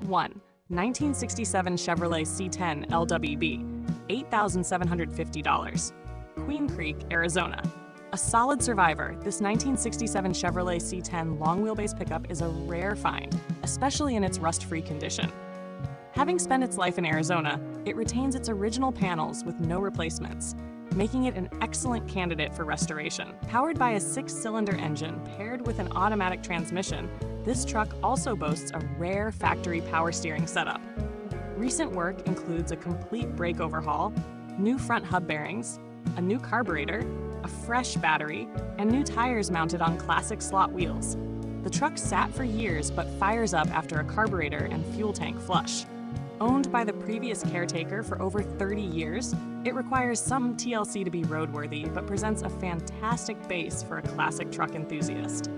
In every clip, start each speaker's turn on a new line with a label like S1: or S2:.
S1: 1. 1967 Chevrolet C10 LWB, $8,750. Queen Creek, Arizona. A solid survivor, this 1967 Chevrolet C10 long-wheelbase pickup is a rare find, especially in its rust-free condition. Having spent its life in Arizona, it retains its original panels with no replacements, making it an excellent candidate for restoration. Powered by a 6-cylinder engine paired with an automatic transmission, this truck also boasts a rare factory power steering setup. Recent work includes a complete brake overhaul, new front hub bearings, a new carburetor, a fresh battery, and new tires mounted on classic slot wheels. The truck sat for years but fires up after a carburetor and fuel tank flush. Owned by the previous caretaker for over 30 years, it requires some TLC to be roadworthy but presents a fantastic base for a classic truck enthusiast.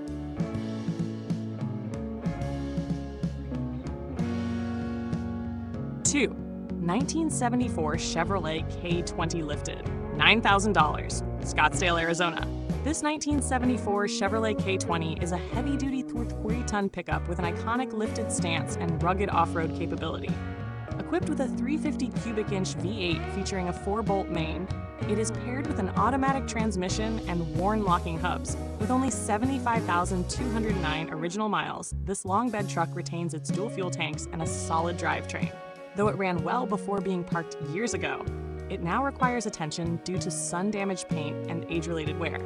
S1: 2. 1974 Chevrolet K20 lifted, $9,000, Scottsdale, Arizona. This 1974 Chevrolet K20 is a heavy-duty 40-ton pickup with an iconic lifted stance and rugged off-road capability. Equipped with a 350 cubic inch V8 featuring a 4-bolt main, it is paired with an automatic transmission and worn locking hubs. With only 75,209 original miles, this long bed truck retains its dual fuel tanks and a solid drivetrain. Though it ran well before being parked years ago, it now requires attention due to sun-damaged paint and age-related wear.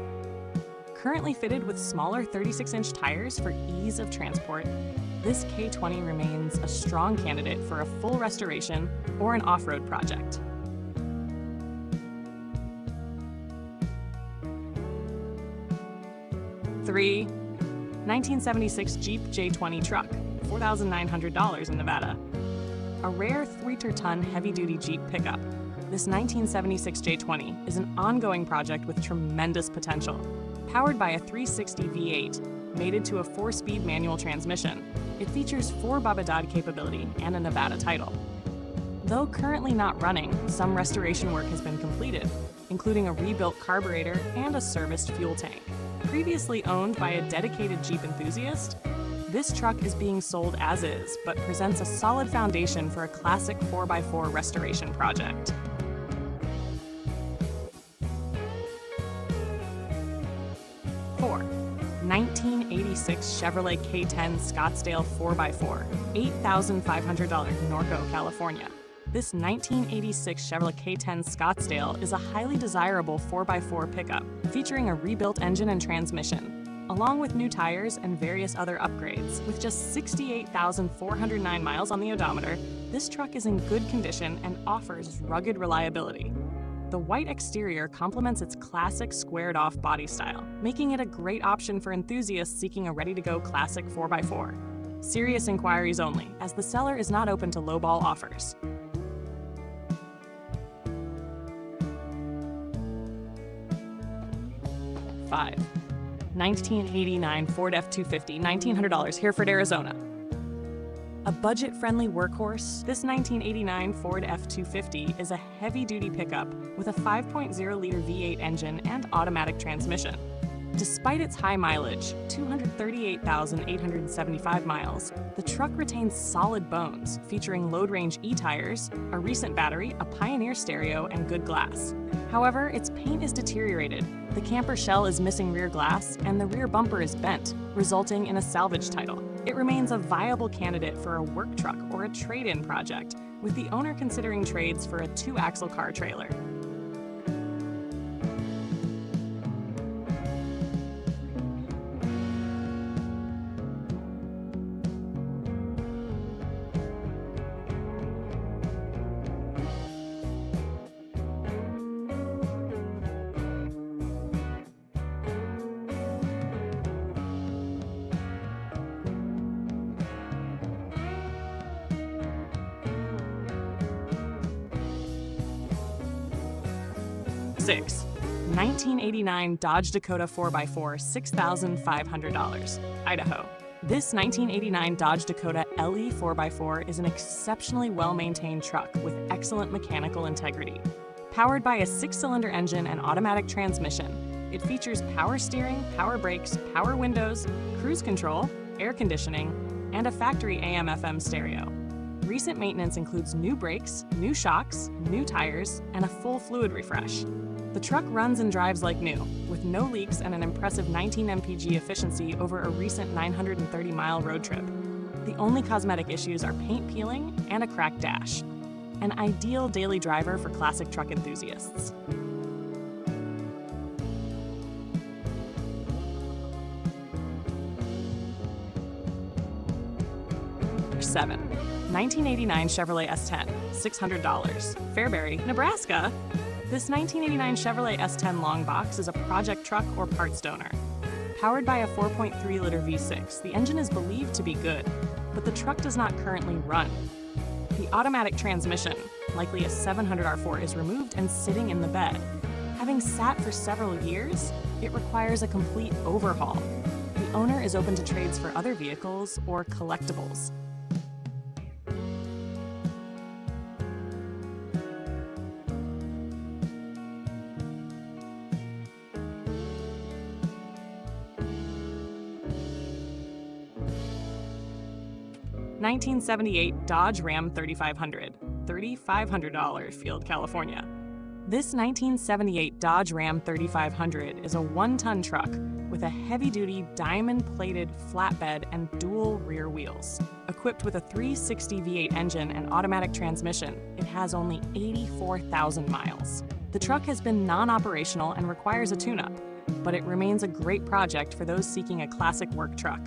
S1: Currently fitted with smaller 36-inch tires for ease of transport, this K20 remains a strong candidate for a full restoration or an off-road project. Three, 1976 Jeep J20 truck, $4,900 in Nevada. A rare 3-ton heavy-duty Jeep pickup, this 1976 J20 is an ongoing project with tremendous potential. Powered by a 360 V8, mated to a 4-speed manual transmission, it features 4 Babadad capability and a Nevada title. Though currently not running, some restoration work has been completed, including a rebuilt carburetor and a serviced fuel tank. Previously owned by a dedicated Jeep enthusiast, this truck is being sold as is, but presents a solid foundation for a classic 4x4 restoration project. Four, 1986 Chevrolet K10 Scottsdale 4x4, $8,500 Norco, California. This 1986 Chevrolet K10 Scottsdale is a highly desirable 4x4 pickup, featuring a rebuilt engine and transmission, along with new tires and various other upgrades. With just 68,409 miles on the odometer, this truck is in good condition and offers rugged reliability. The white exterior complements its classic squared-off body style, making it a great option for enthusiasts seeking a ready-to-go classic 4x4. Serious inquiries only, as the seller is not open to lowball offers. 5. 1989 Ford F250, $1,900, Hereford, Arizona. A budget-friendly workhorse, this 1989 Ford F250 is a heavy-duty pickup with a 5.0-liter V8 engine and automatic transmission. Despite its high mileage, 238,875 miles, the truck retains solid bones, featuring load-range E-tires, a recent battery, a Pioneer stereo, and good glass. However, its paint is deteriorated, the camper shell is missing rear glass, and the rear bumper is bent, resulting in a salvage title. It remains a viable candidate for a work truck or a trade-in project, with the owner considering trades for a 2-axle car trailer. 6. 1989 Dodge Dakota 4x4, $6,500, Idaho. This 1989 Dodge Dakota LE 4x4 is an exceptionally well-maintained truck with excellent mechanical integrity. Powered by a 6-cylinder engine and automatic transmission, it features power steering, power brakes, power windows, cruise control, air conditioning, and a factory AM/FM stereo. Recent maintenance includes new brakes, new shocks, new tires, and a full fluid refresh. The truck runs and drives like new, with no leaks and an impressive 19 mpg efficiency over a recent 930-mile road trip. The only cosmetic issues are paint peeling and a cracked dash. An ideal daily driver for classic truck enthusiasts. 7. 1989 Chevrolet S10, $600, Fairbury, Nebraska. This 1989 Chevrolet S10 long box is a project truck or parts donor. Powered by a 4.3-liter V6, the engine is believed to be good, but the truck does not currently run. The automatic transmission, likely a 700R4, is removed and sitting in the bed. Having sat for several years, it requires a complete overhaul. The owner is open to trades for other vehicles or collectibles. 1978 Dodge Ram 3500, $3,500, Field, California. This 1978 Dodge Ram 3500 is a one-ton truck with a heavy-duty diamond-plated flatbed and dual rear wheels. Equipped with a 360 V8 engine and automatic transmission, it has only 84,000 miles. The truck has been non-operational and requires a tune-up, but it remains a great project for those seeking a classic work truck.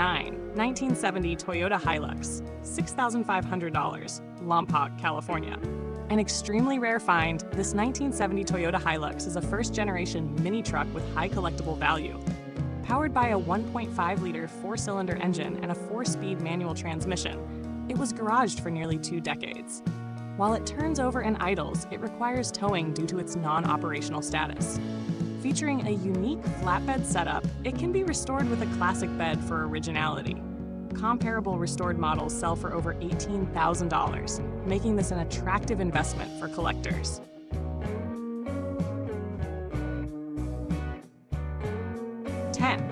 S1: 9. 1970 Toyota Hilux, $6,500, Lompoc, California. An extremely rare find, this 1970 Toyota Hilux is a first-generation mini truck with high collectible value. Powered by a 1.5-liter four-cylinder engine and a 4-speed manual transmission, it was garaged for nearly 2 decades. While it turns over and idles, it requires towing due to its non-operational status. Featuring a unique flatbed setup, it can be restored with a classic bed for originality. Comparable restored models sell for over $18,000, making this an attractive investment for collectors. 10.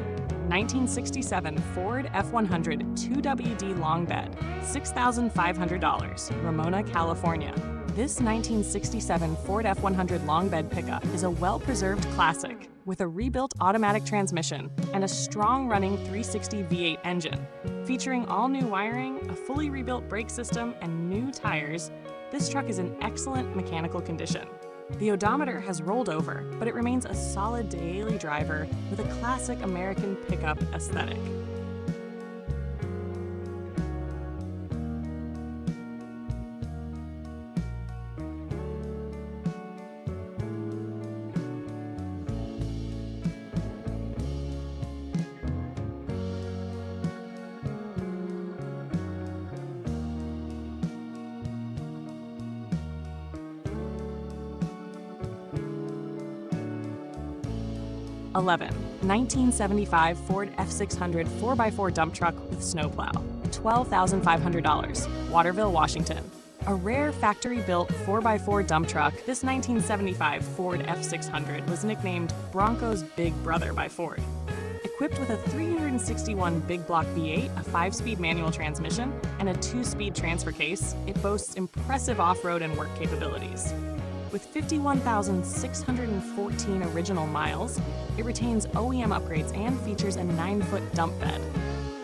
S1: 1967 Ford F100 2WD long bed, $6,500, Ramona, California. This 1967 Ford F100 long bed pickup is a well-preserved classic with a rebuilt automatic transmission and a strong-running 360 V8 engine. Featuring all-new wiring, a fully rebuilt brake system, and new tires, this truck is in excellent mechanical condition. The odometer has rolled over, but it remains a solid daily driver with a classic American pickup aesthetic. 11. 1975 Ford F600 4x4 dump truck with snowplow, $12,500, Waterville, Washington. A rare factory-built 4x4 dump truck, this 1975 Ford F600 was nicknamed Bronco's Big Brother by Ford. Equipped with a 361 big block V8, a 5-speed manual transmission, and a 2-speed transfer case, it boasts impressive off-road and work capabilities. With 51,614 original miles, it retains OEM upgrades and features a 9-foot dump bed.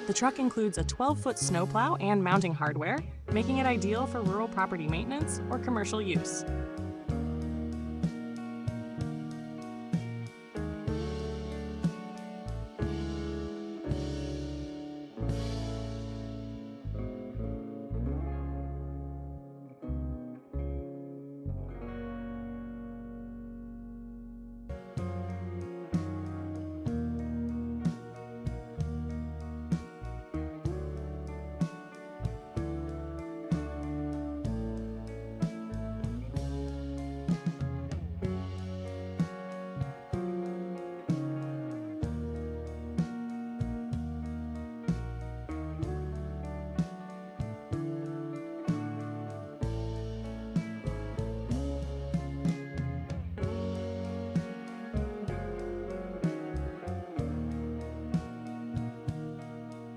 S1: The truck includes a 12-foot snowplow and mounting hardware, making it ideal for rural property maintenance or commercial use. 10.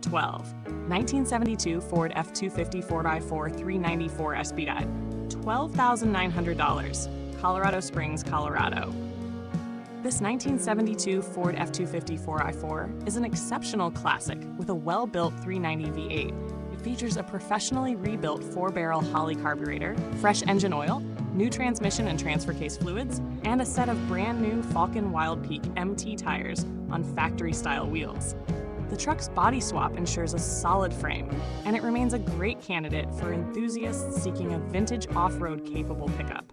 S1: 12. 1972 Ford F250 4x4 394 SPDI, $12,900, Colorado Springs, Colorado. This 1972 Ford F250 4x4 is an exceptional classic with a well-built 390 V8. It features a professionally rebuilt 4-barrel Holley carburetor, fresh engine oil, new transmission and transfer case fluids, and a set of brand new Falken Wild Peak MT tires on factory-style wheels. The truck's body swap ensures a solid frame, and it remains a great candidate for enthusiasts seeking a vintage off-road capable pickup.